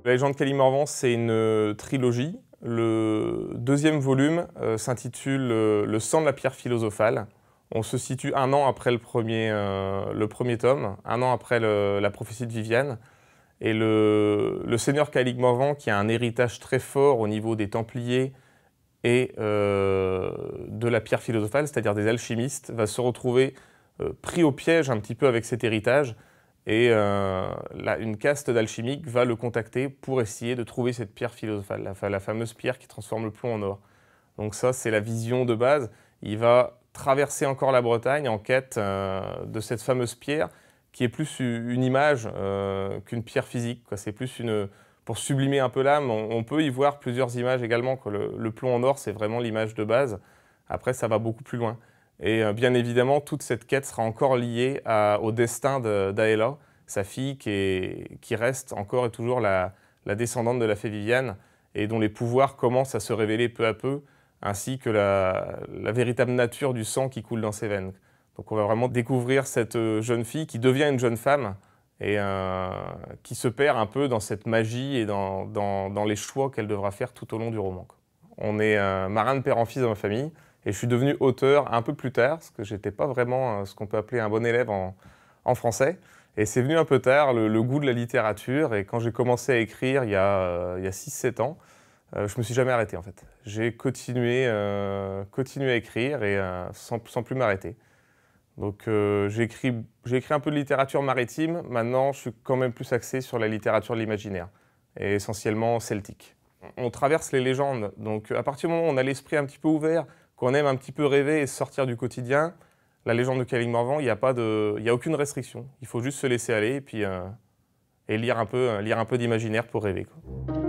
La légende Calig-Morvan, c'est une trilogie. Le deuxième volume s'intitule Le sang de la pierre philosophale. On se situe un an après le premier tome, un an après la prophétie de Viviane. Et le seigneur Calig-Morvan, qui a un héritage très fort au niveau des Templiers et de la pierre philosophale, c'est-à-dire des alchimistes, va se retrouver pris au piège un petit peu avec cet héritage. Et une caste d'alchimiques va le contacter pour essayer de trouver cette pierre philosophale, la fameuse pierre qui transforme le plomb en or. Donc ça, c'est la vision de base. Il va traverser encore la Bretagne en quête de cette fameuse pierre, qui est plus une image qu'une pierre physique. C'est plus pour sublimer un peu l'âme. On peut y voir plusieurs images également. Le plomb en or, c'est vraiment l'image de base. Après, ça va beaucoup plus loin. Et bien évidemment, toute cette quête sera encore liée au destin d'Aella, sa fille qui reste encore et toujours la descendante de la fée Viviane et dont les pouvoirs commencent à se révéler peu à peu, ainsi que la véritable nature du sang qui coule dans ses veines. Donc on va vraiment découvrir cette jeune fille qui devient une jeune femme et qui se perd un peu dans cette magie et dans les choix qu'elle devra faire tout au long du roman. On est marin de père en fils dans ma famille. Et je suis devenu auteur un peu plus tard, parce que je n'étais pas vraiment ce qu'on peut appeler un bon élève en français. Et c'est venu un peu tard, le goût de la littérature. Et quand j'ai commencé à écrire il y a 6-7 ans, je ne me suis jamais arrêté en fait. J'ai continué à écrire et sans plus m'arrêter. Donc j'ai écrit un peu de littérature maritime. Maintenant, je suis quand même plus axé sur la littérature de l'imaginaire, et essentiellement celtique. On traverse les légendes, donc à partir du moment où on a l'esprit un petit peu ouvert, qu'on aime un petit peu rêver et sortir du quotidien, la légende de Calig-Morvan, il n'y a aucune restriction. Il faut juste se laisser aller et lire un peu d'imaginaire pour rêver, quoi.